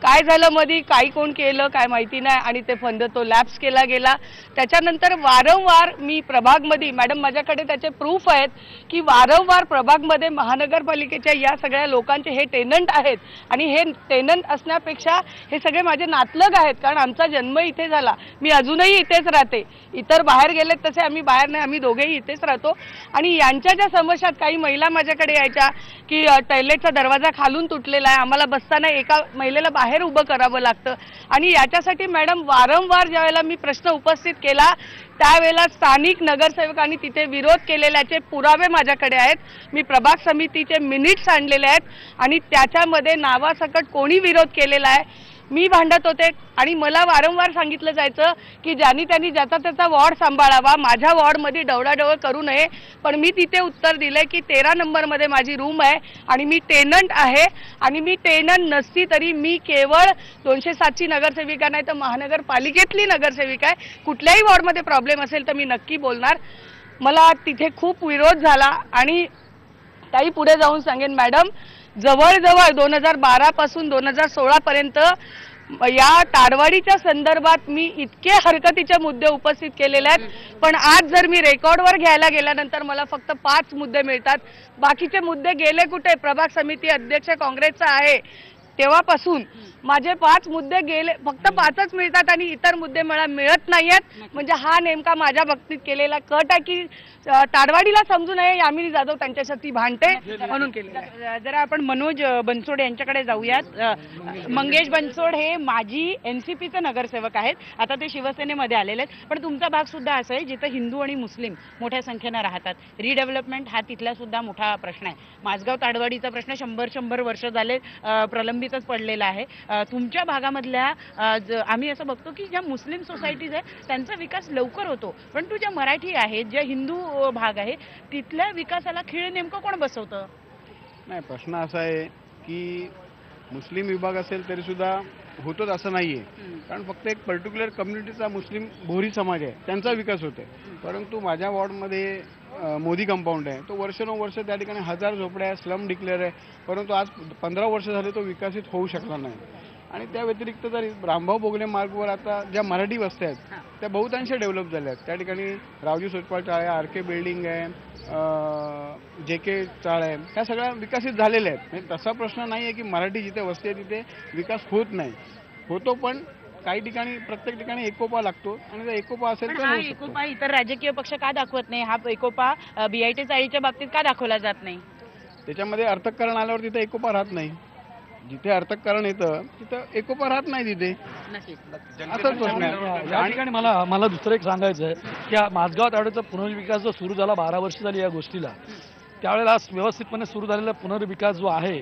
काय झालं मध्ये काही कोण केलं काय माहिती नाही आणि ते फंड तो लॅप्स केला गेला. त्याच्यानंतर वारंवार मी प्रभागमध्ये, मॅडम माझ्याकडे त्याचे प्रूफ आहेत की वारंवार प्रभागमध्ये महानगरपालिकेच्या या सगळ्या लोकांचे हे टेनंट आहेत आणि हे टेनंट असण्यापेक्षा हे सगळे माझे नातलग आहेत. कारण आमचा जन्म इथे झाला, मी अजूनही इथेच राहते, इतर बाहेर गेलेत तसे आम्ही बाहेर नाही, आम्ही दोघेही इथेच राहतो. आणि यांच्या ज्या समस्यात काही महिला माझ्याकडे यायच्या की टॉयलेटचा दरवाजा खालून तुटलेला आहे, आम्हाला बसताना एका महिलेला बाहेर उभं करावं लागतं. आणि याच्यासाठी मॅडम वारंवार ज्यावेळेला मी प्रश्न उपस्थित केला त्यावेळेला स्थानिक नगरसेवकांनी तिथे विरोध केलेल्याचे पुरावे माझ्याकडे आहेत. मी प्रभाग समितीचे मिनिट्स आणलेले आहेत आणि त्याच्यामध्ये नावासकट कोणी विरोध केलेला आहे मी भांडत होते. आणि मला वारंवार सांगितलं जायचं की ज्यांनी त्यांनी ज्याचा त्याचा वॉर्ड सांभाळावा, माझ्या वॉर्डमध्ये डवळाडवळ करू नये. पण मी तिथे उत्तर दिलं की 13 नंबरमध्ये माझी रूम आहे आणि मी टेनंट आहे आणि मी टेनंट नसती तरी मी केवळ 207ची नगरसेविका नाही तर महानगरपालिकेतली नगरसेविका आहे. कुठल्याही वॉर्डमध्ये प्रॉब्लेम असेल तर मी नक्की बोलणार. मला तिथे खूप विरोध झाला आणि ताई पुढे जाऊन सांगेन मॅडम, जवळजवळ 2012 पासून 2016 पर्यंत या ताडवाडीच्या संदर्भात मी इतके हरकतीचे मुद्दे उपस्थित केलेले आहेत. पण आज जर मी रेकॉर्डवर घ्यायला गेल्यानंतर मला फक्त 5 मुद्दे मिळतात. बाकीचे मुद्दे गेले कुठे? प्रभाग समिती अध्यक्ष काँग्रेसचा आहे तेव्हापासून माझे 5 मुद्दे गेले, फक्त 5च मिळतात आणि इतर मुद्दे मला मिळत नाहीयेत. म्हणजे हा नेमका माझ्या बाबतीत केलेला कट आहे की ताडवाडीला समजू नये यामिनी जाधव त्यांच्यासाठी भांडते म्हणून केलेलं आहे. जरा आपण मनोज बनसोड यांच्याकडे जाऊयात. मंगेश बनसोड हे माजी NCPचे नगरसेवक आहेत, आता ते शिवसेनेमध्ये आलेले आहेत. पण तुमचा भाग सुद्धा असा आहे जिथे हिंदू आणि मुस्लिम मोठ्या संख्येनं राहतात. रिडेव्हलपमेंट हा तिथला सुद्धा मोठा प्रश्न आहे. माझगाव ताडवाडीचा प्रश्न 100 वर्ष झाले प्रलंबितच पडलेला आहे. तुमच्या भागामधल्या आम्ही असं बघतो की ज्या मुस्लिम सोसायटीज आहेत त्यांचा विकास लवकर होतो, पण ज्या मराठी आहेत, ज्या हिंदू भाग आहे तिथल्या विकासाला खीळ नेमकं कोण बसवतं? नाही, प्रश्न असा आहे की मुस्लिम विभाग असेल तरी सुद्धा होतोच असं नाहीये. कारण फक्त एक पर्टिक्युलर कम्युनिटीचा मुस्लिम भोरी समाज आहे त्यांचा विकास होतोय. परंतु माझ्या वॉर्डमध्ये मोदी कंपाऊंड आहे, तो वर्षानुवर्ष त्या ठिकाणी 1000 झोपड्या आहे, स्लम डिक्लेअर आहे, परंतु आज 15 वर्ष झाले तो विकसित होऊ शकला नाही. आणि त्या व्यतिरिक्त जर रामभाऊ बोगले मार्गवर आता ज्या मराठी वस्त्या आहेत त्या बहुतांश डेव्हलप झाल्या आहेत. त्या ठिकाणी रावजी सोजपाळ चाळ आहे, RK बिल्डिंग आहे, JK चाळ आहे, ह्या सगळ्या विकसित झालेल्या आहेत. म्हणजे तसा प्रश्न नाही आहे की मराठी जिथे वस्ती आहे तिथे विकास होत नाही, होतो. पण काही ठिकाणी प्रत्येक ठिकाणी एकोपा लागतो आणि जर एकोपा असेल तर हा एकोपा इतर राजकीय पक्ष का दाखवत नाही? हा एकोपा BIT चाळीच्या बाबतीत का दाखवला जात नाही? त्याच्यामध्ये अर्थकारण आल्यावर तिथे एकोपा राहत नाही. जिथे अर्थकारण येतं तिथं एकोपा राहत नाही तिथे. असंच प्रश्न आहे. या ठिकाणी मला दुसरं एक सांगायचं आहे की माझगाव ताडवाडीचा पुनर्विकास जो सुरू झाला 12 वर्ष झाली या गोष्टीला, त्यावेळेला व्यवस्थितपणे सुरू झालेला पुनर्विकास जो आहे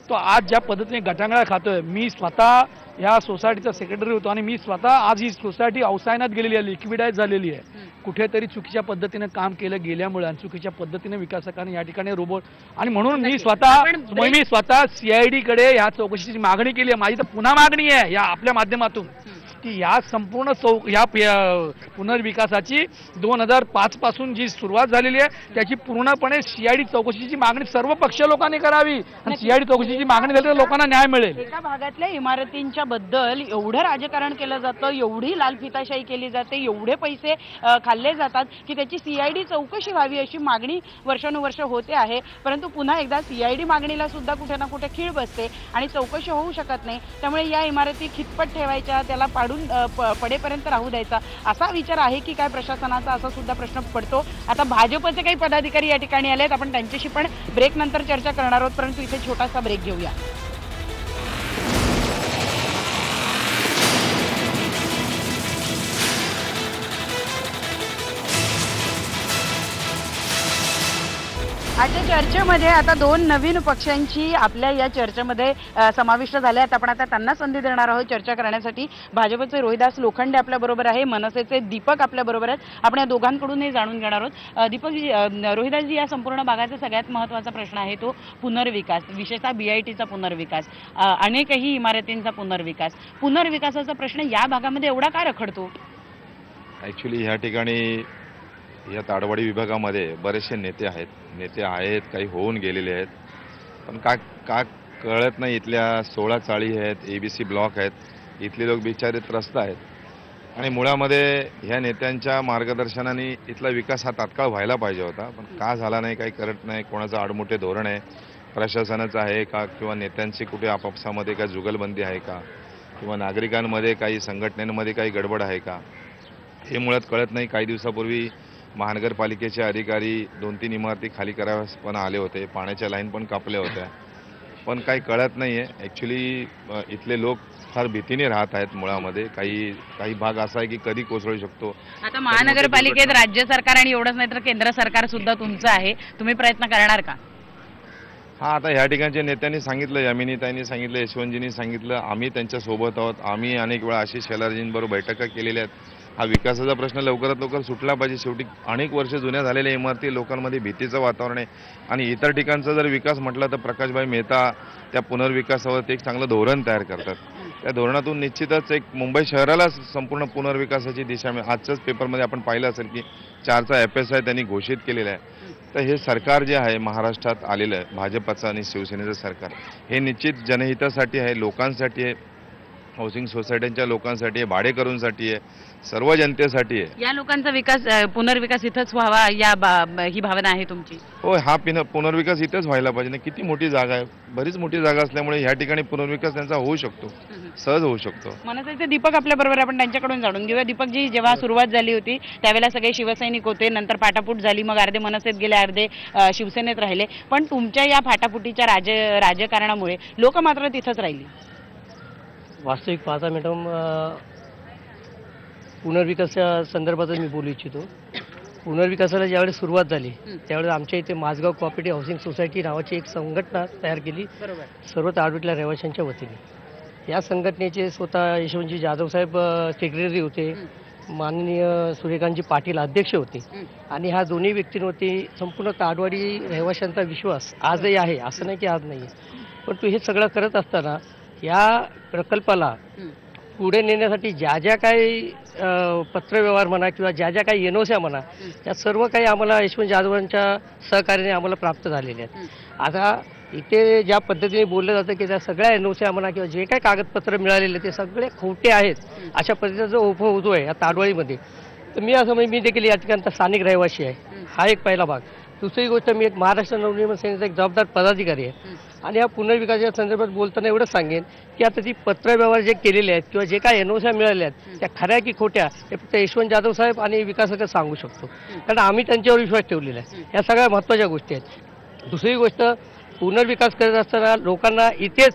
तो आज ज्या पद्धतीने गटांगळा खातोय. मी स्वतः या सोसायटीचा सेक्रेटरी होतो आणि मी स्वतः आज ही सोसायटी अवसायनात गेलेली आहे, लिक्विडाईज झालेली आहे. कुठेतरी चुकीच्या पद्धतीने काम केलं गेल्यामुळे आणि चुकीच्या पद्धतीने विकासकांनी या ठिकाणी रोबोट आणि म्हणून मी स्वतः CID कडे या चौकशीची मागणी केली आहे. माझी तर पुन्हा मागणी आहे या आपल्या माध्यमातून की या संपूर्ण पुनर्विकासाची 2005 पासून जी सुरुवात झालेली आहे त्याची पूर्णपणे CID चौकशीची मागणी सर्व पक्षीय लोकांनी करावी आणि CID चौकशीची मागणी झाली तर लोकांना न्याय मिळेल. एका भागातल्या इमारतींच्या बद्दल एवढं राजकारण केलं जातं, एवढी लालफिताशाही केली जाते, एवढे पैसे खाल्ले जातात की त्याची CID चौकशी व्हावी अशी मागणी वर्षानुवर्ष होते आहे. परंतु पुन्हा एकदा CID मागणीला सुद्धा कुठे ना कुठे खीळ बसते आणि चौकशी होऊ शकत नाही. त्यामुळे या इमारती खितपत ठेवायच्या, त्याला पाडू पडून पडेपर्यंत राहू द्यायचा असा विचार आहे की काय प्रशासनाचा, असा सुद्धा प्रश्न पडतो. आता भाजपचे काही पदाधिकारी या ठिकाणी आलेत, आपण त्यांच्याशी पण ब्रेक नंतर चर्चा करणार आहोत, परंतु इथे छोटासा ब्रेक घेऊया. आजच्या चर्चेमध्ये आता 2 नवीन पक्षांची आपल्या या चर्चेमध्ये समाविष्ट झाले आहेत. आपण आता त्यांना संधी देणार आहोत चर्चा करण्यासाठी. भाजपचे रोहिदास लोखंडे आपल्या बरोबर आहे, मनसेचे दीपक आपल्या बरोबर आहेत. आपण या दोघांकडूनही जाणून घेणार आहोत. दीपकजी, रोहिदासजी, या संपूर्ण भागाचा सगळ्यात महत्त्वाचा प्रश्न आहे तो पुनर्विकास, विशेषतः BITचा पुनर्विकास, अनेकही इमारतींचा पुनर्विकासाचा प्रश्न या भागामध्ये एवढा का रखडतो? ॲक्च्युली ह्या ठिकाणी या ताडवाडी विभागामध्ये बरेचसे नेते आहेत, काही होऊन गेलेले आहेत, पण का कळत नाही. इथल्या 16 चाळी आहेत, ABC ब्लॉक आहेत, इथले लोक बिचारे त्रस्त आहेत आणि मुळामध्ये ह्या नेत्यांच्या मार्गदर्शनाने इथला विकास हा तात्काळ व्हायला पाहिजे होता, पण का झाला नाही, काही करत नाही. कोणाचं आडमोठे धोरण आहे, प्रशासनाचं आहे का, किंवा नेत्यांची कुठे आपापसामध्ये काय जुगलबंदी आहे का, किंवा नागरिकांमध्ये काही संघटनांमध्ये काही गडबड आहे का, हे मुळात कळत नाही. काही दिवसापूर्वी महानगरपालिकेचे अधिकारी 2-3 इमारती खाली कराव्यास पण आले होते, पाण्याच्या लाईन पण कापल्या होत्या, पण काही कळत नाही आहे. ॲक्च्युली इथले लोक फार भीतीने राहत आहेत. मुळामध्ये काही भाग असा आहे की कधी कोसळू शकतो. आता महानगरपालिकेत राज्य सरकार आणि एवढंच नाही तर केंद्र सरकार सुद्धा तुमचं आहे, तुम्ही प्रयत्न करणार का? हां, आता ह्या ठिकाणच्या नेत्यांनी सांगितलं, यामिनीताईंनी सांगितलं, यशवंतजींनी सांगितलं, आम्ही त्यांच्यासोबत आहोत. आम्ही अनेक वेळा आशिष शेलारजींबरोबर बैठका केलेल्या आहेत. हा विकासाचा प्रश्न लवकरात लवकर सुटला पाहिजे. शेवटी अनेक वर्ष जुन्या झालेल्या इमारती, लोकांमध्ये भीतीचं वातावरण आहे आणि इतर ठिकाणचा जर विकास म्हटला तर प्रकाशभाई मेहता त्या पुनर्विकासावरती एक चांगलं धोरण तयार करतात. त्या धोरणातून निश्चितच एक मुंबई शहराला संपूर्ण पुनर्विकासाची दिशा मिळेल. आजच्याच पेपरमध्ये आपण पाहिलं असेल की 4चा FSI त्यांनी घोषित केलेला आहे. तर हे सरकार जे आहे महाराष्ट्रात आलेलं आहे, भाजपचं आणि शिवसेनेचं सरकार, हे निश्चित जनहितासाठी आहे, लोकांसाठी आहे, हाऊसिंग सोसायट्यांच्या लोकांसाठी आहे, भाडेकरूंसाठी आहे, सर्व जनतेसाठी आहे. या लोकांचा विकास, पुनर्विकास इथंच व्हावा ही भावना आहे तुमची? हो, हा पुनर्विकास इथेच व्हायला पाहिजे ना. किती मोठी जागा आहे, बरीच मोठी जागा असल्यामुळे ह्या ठिकाणी पुनर्विकास त्यांचा होऊ शकतो, सहज होऊ शकतो. मनसेचे दीपक आपल्या बरोबर, आपण त्यांच्याकडून जाणून घेऊया. दीपकजी, जेव्हा सुरुवात झाली होती त्यावेळेला सगळे शिवसैनिक होते, नंतर फाटाफूट झाली, मग अर्धे मनसेत गेले, अर्धे शिवसेनेत राहिले, पण तुमच्या या फाटाफुटीच्या राजकारणामुळे लोक मात्र तिथंच राहिली. वास्तविक पाहता मॅडम, पुनर्विकासाच्या संदर्भातच मी बोलू इच्छितो. पुनर्विकासाला ज्यावेळेस सुरुवात झाली त्यावेळेस आमच्या इथे माझगाव कोऑपरेटिव्ह हाऊसिंग सोसायटी नावाची एक संघटना तयार केली सर्व ताडोटीतल्या रहिवाशांच्या वतीने. या संघटनेचे स्वतः यशवंतजी जाधव साहेब सेक्रेटरी होते, माननीय सूर्यकांतजी पाटील अध्यक्ष होते आणि ह्या दोन्ही व्यक्तींवरती संपूर्ण ताडवाडी रहिवाशांचा विश्वास आजही आहे, असं नाही की आज नाही आहे. परंतु हे सगळं करत असताना या प्रकल्पाला पुढे नेण्यासाठी ज्या ज्या काही पत्रव्यवहार म्हणा किंवा ज्या ज्या काही NOCs म्हणा, त्या सर्व काही आम्हाला यशवंत जाधवांच्या सहकार्याने आम्हाला प्राप्त झालेले आहेत. आता इथे ज्या पद्धतीने बोललं जातं की त्या सगळ्या NOCs म्हणा किंवा जे काही कागदपत्र मिळालेले ते सगळे खोटे आहेत, अशा पद्धतीचा जो उभं होतो आहे या ताडवाळीमध्ये. तर मी असं मी देखील या ठिकाणचा स्थानिक रहिवासी आहे, हा एक पहिला भाग. दुसरी गोष्ट, मी एक महाराष्ट्र नवनिर्माण सेनेचा एक जबाबदार पदाधिकारी आहे आणि या पुनर्विकासाच्या संदर्भात बोलताना एवढंच सांगेन की आता ती पत्रव्यवहार जे केलेले आहेत किंवा जे काही NOCs मिळाल्या आहेत त्या खऱ्या की खोट्या हे फक्त यशवंत जाधव साहेब आणि विकासक सांगू शकतो, कारण आम्ही त्यांच्यावर विश्वास ठेवलेला आहे. या सगळ्या महत्त्वाच्या गोष्टी आहेत. दुसरी गोष्ट, पुनर्विकास करत असताना लोकांना इथेच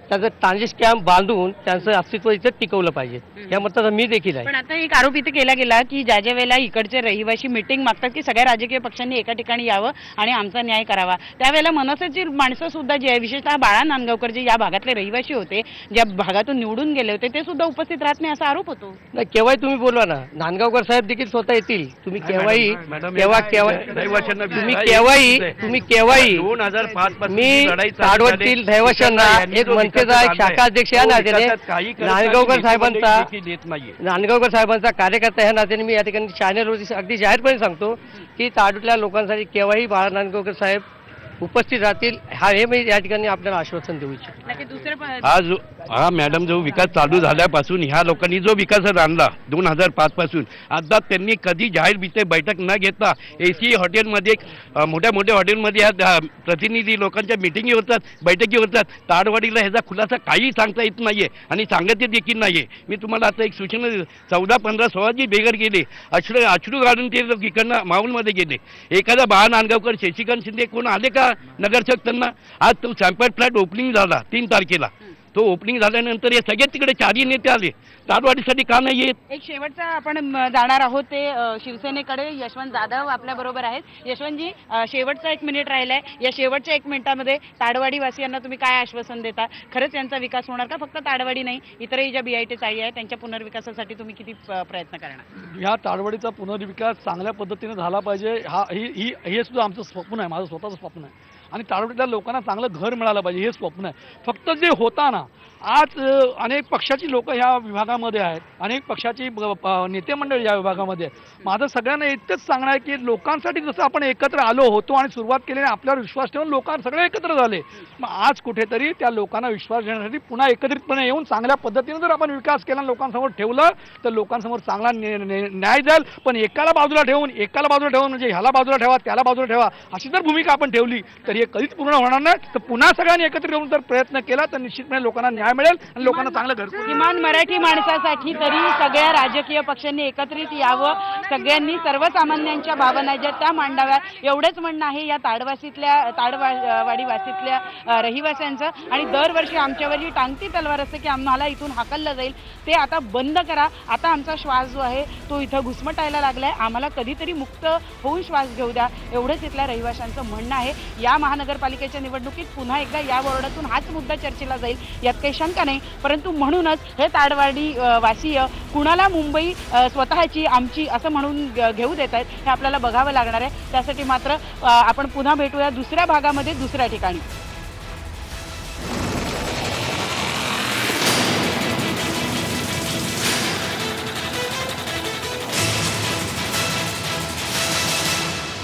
त्याचं ट्रान्झिट कॅम्प बांधून त्यांचं अस्तित्व इथेच टिकवलं पाहिजे, या मताचा मी देखील आहे. पण आता एक आरोप इथे केला गेला की ज्या ज्या वेळेला इकडचे रहिवासी मीटिंग मागतात की सगळ्या राजकीय पक्षांनी एका ठिकाणी यावं आणि आमचा न्याय करावा, त्यावेळेला मनसेची माणसं सुद्धा जी आहे, विशेषतः बाळा नांदगावकर जे या भागातले रहिवासी होते, ज्या भागातून निवडून गेले होते, ते सुद्धा उपस्थित राहत नाही असा आरोप होतो. नाही, केव्हाही तुम्ही बोलवा ना, नांदगावकर साहेब देखील स्वतः येतील. तुम्ही केव्हाही तुम्ही केव्हाही 2005 मी ताडवडतील रहिवाशांना एक मनसेचा एक शाखा अध्यक्ष या नात्याने नांदगावकर साहेबांचा कार्यकर्ता ह्या नात्याने मी या ठिकाणी चॅनलवरती अगदी जाहीरपणे सांगतो की ताडोटीतल्या लोकांसाठी केव्हाही बाळा नांदगावकर साहेब उपस्थित राहतील हे मी या ठिकाणी आपल्याला आश्वासन देऊ इच्छितो. नक्की दुसरं हा मॅडम, जो विकास चालू झाल्यापासून ह्या लोकांनी जो विकास आणला 2005 पासून, आता त्यांनी कधी जाहीर बैठक न घेता AC हॉटेलमध्ये मोठ्या मोठ्या हॉटेलमध्ये ह्या प्रतिनिधी लोकांच्या मिटिंगी होतात, बैठकी होतात. ताडवाडीला ह्याचा खुलासा काही सांगता येत नाहीये आणि सांगत देखील नाहीये. मी तुम्हाला आता एक सूचना 14, 15, 16 जी बेघर गेले, अश्रू गाडून ते लोक इकडनं माऊलमध्ये गेले. एखादा बाळा नांदगावकर, शशिकांत शिंदे कोण आले का नगरसेवक त्यांना? आज तो सॅम्पल फ्लॅट ओपनिंग झाला 3 तारखेला. तो ओपनिंग झाल्यानंतर हे सगळे तिकडे 4ही नेते आले. ताडवाडीसाठी का नाही येत? एक शेवटचा आपण जाणार आहोत ते शिवसेनेकडे. यशवंत जाधव आपल्या बरोबर आहेत. यशवंतजी, शेवटचा 1 मिनिट राहिलाय. या शेवटच्या 1 मिनिटामध्ये ताडवाडी वासियांना तुम्ही काय आश्वासन देता? खरंच यांचा विकास होणार का? फक्त ताडवाडी नाही, इतरही ज्या BIT चाळी आहेत त्यांच्या पुनर्विकासासाठी तुम्ही किती प्रयत्न करणार? ह्या ताडवाडीचा पुनर्विकास चांगल्या पद्धतीने झाला पाहिजे. हे सुद्धा आमचं स्वप्न आहे, माझं स्वतःचं स्वप्न आहे. आणि ताडवाडीतल्या लोकांना चांगलं घर मिळालं पाहिजे, हे स्वप्न आहे. फक्त जे होता ना, आज अनेक पक्षाची लोक ह्या विभागामध्ये आहेत, अनेक पक्षाची नेते मंडळी या विभागामध्ये आहेत. माझं सगळ्यांना इतकंच सांगणं आहे की लोकांसाठी जसं आपण एकत्र आलो होतो आणि सुरुवात केली आणि आपल्यावर विश्वास ठेवून लोकांना सगळे एकत्र झाले, मग आज कुठेतरी त्या लोकांना विश्वास देण्यासाठी पुन्हा एकत्रितपणे येऊन चांगल्या पद्धतीने जर आपण विकास केला, लोकांसमोर ठेवलं, तर लोकांसमोर चांगला न्याय जाईल. पण एकाला बाजूला ठेवून म्हणजे ह्याला बाजूला ठेवा, त्याला बाजूला ठेवा, अशी जर भूमिका आपण ठेवली तर हे कधीच पूर्ण होणार नाही. तर पुन्हा सगळ्यांनी एकत्र येऊन जर प्रयत्न केला तर निश्चितपणे लोकांना न्याय मिळेल आणि लोकांना चांगलं घर. किमान मराठी माणसासाठी तरी सगळ्या राजकीय पक्षांनी एकत्रित यावं, सगळ्यांनी सर्वसामान्यांच्या भावना ज्या त्या मांडाव्या, एवढंच म्हणणं आहे या ताडवाडी वासीतल्या रहिवाशांचं. आणि दरवर्षी आमच्यावर ही टांगती तलवार असते की आम्हाला इथून हाकललं जाईल, ते आता बंद करा. आता आमचा श्वास जो आहे तो इथं घुसमटायला लागलाय, आम्हाला कधीतरी मुक्त होऊन श्वास घेऊ द्या, एवढंच इथल्या रहिवाशांचं म्हणणं आहे. या महानगरपालिकेच्या निवडणुकीत पुन्हा एकदा या वॉर्डातून हाच मुद्दा चर्चेला जाईल यात काही शंका नाही. परंतु म्हणूनच हे ताडवाडी वासीय कुणाला मुंबई स्वतःची आमची असं म्हणून घेऊ देत आहेत हे आपल्याला बघावं लागणार आहे. त्यासाठी मात्र आपण पुन्हा भेटूया दुसऱ्या भागामध्ये, दुसऱ्या ठिकाणी.